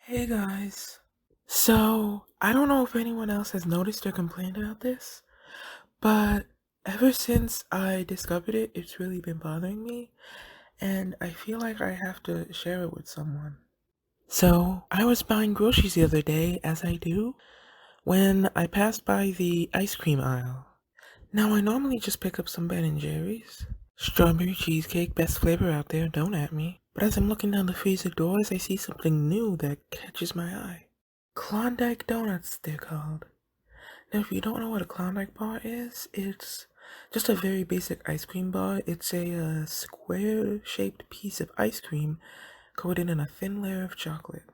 Hey guys. So, I don't know if anyone else has noticed or complained about this, but ever since I discovered it, it's really been bothering me, and I feel like I have to share it with someone. So, I was buying groceries the other day, as I do, when I passed by the ice cream aisle. Now, I normally just pick up some Ben& Jerry's. Strawberry cheesecake, best flavor out there, don't at me. But as I'm looking down the freezer doors, I see something new that catches my eye. Klondike donuts, they're called. Now, if you don't know what a Klondike bar is, it's just a very basic ice cream bar. It's a square-shaped piece of ice cream coated in a thin layer of chocolate.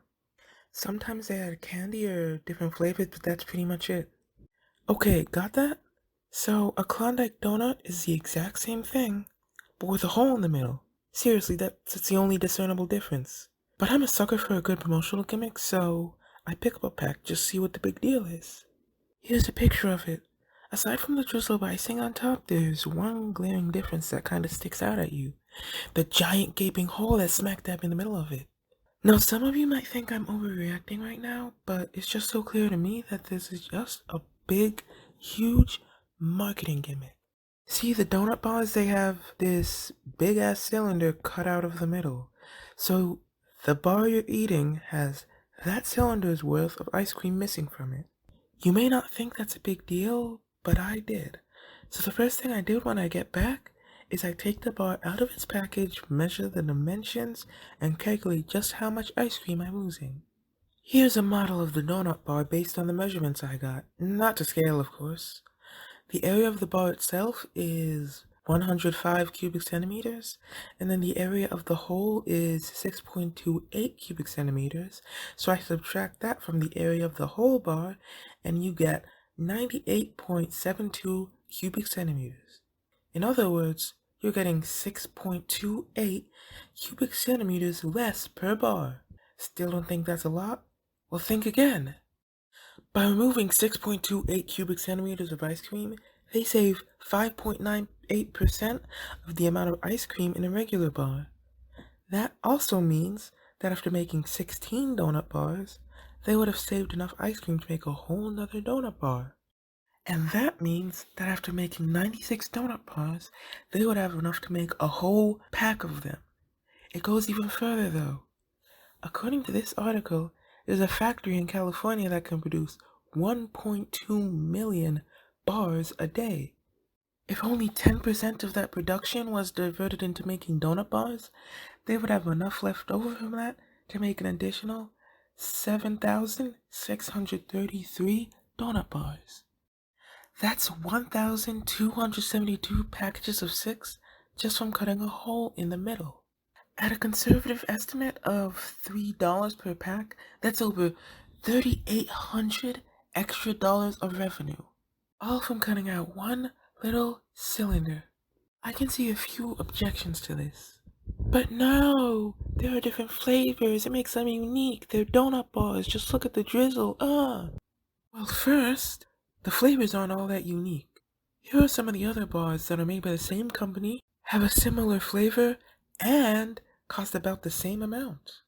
Sometimes they add candy or different flavors, but that's pretty much it. Okay, got that? So, a Klondike donut is the exact same thing, but with a hole in the middle. Seriously, that's the only discernible difference. But I'm a sucker for a good promotional gimmick, so I pick up a pack just to see what the big deal is. Here's a picture of it. Aside from the drizzle of icing on top, there's one glaring difference that kind of sticks out at you. The giant gaping hole that's smack dab in the middle of it. Now, some of you might think I'm overreacting right now, but it's just so clear to me that this is just a big, huge marketing gimmick. See, the donut bars, they have this big ass cylinder cut out of the middle. So the bar you're eating has that cylinder's worth of ice cream missing from it. You may not think that's a big deal, but I did. So the first thing I did when I get back is I take the bar out of its package, measure the dimensions, and calculate just how much ice cream I'm losing. Here's a model of the donut bar based on the measurements I got. Not to scale, of course. The area of the bar itself is 105 cubic centimeters, and then the area of the hole is 6.28 cubic centimeters. So I subtract that from the area of the whole bar, and you get 98.72 cubic centimeters. In other words, you're getting 6.28 cubic centimeters less per bar. Still don't think that's a lot? Well, think again. By removing 6.28 cubic centimeters of ice cream, they save 5.98% of the amount of ice cream in a regular bar. That also means that after making 16 donut bars, they would have saved enough ice cream to make a whole nother donut bar. And that means that after making 96 donut bars, they would have enough to make a whole pack of them. It goes even further though. According to this article, there's a factory in California that can produce 1.2 million bars a day. If only 10% of that production was diverted into making donut bars, they would have enough left over from that to make an additional 7,633 donut bars. That's 1,272 packages of 6 just from cutting a hole in the middle. At a conservative estimate of $3 per pack, that's over 3,800 extra dollars of revenue, all from cutting out one little cylinder. I can see a few objections to this. But no, there are different flavors, it makes them unique, they're donut bars, just look at the drizzle, Well, first, the flavors aren't all that unique. Here are some of the other bars that are made by the same company, have a similar flavor, and cost about the same amount.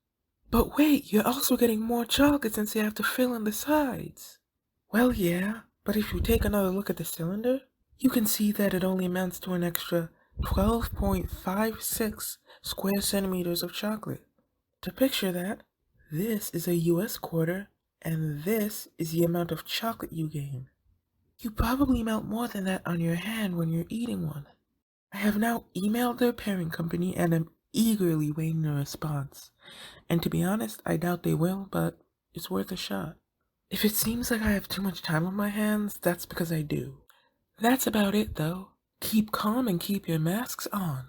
But wait, you're also getting more chocolate since you have to fill in the sides. Well, yeah, but if you take another look at the cylinder, you can see that it only amounts to an extra 12.56 square centimeters of chocolate. To picture that, this is a US quarter, and this is the amount of chocolate you gain. You probably melt more than that on your hand when you're eating one. I have now emailed their parent company and am eagerly waiting a response. And to be honest, I doubt they will, but it's worth a shot. If it seems like I have too much time on my hands, that's because I do. That's about it though. Keep calm and keep your masks on.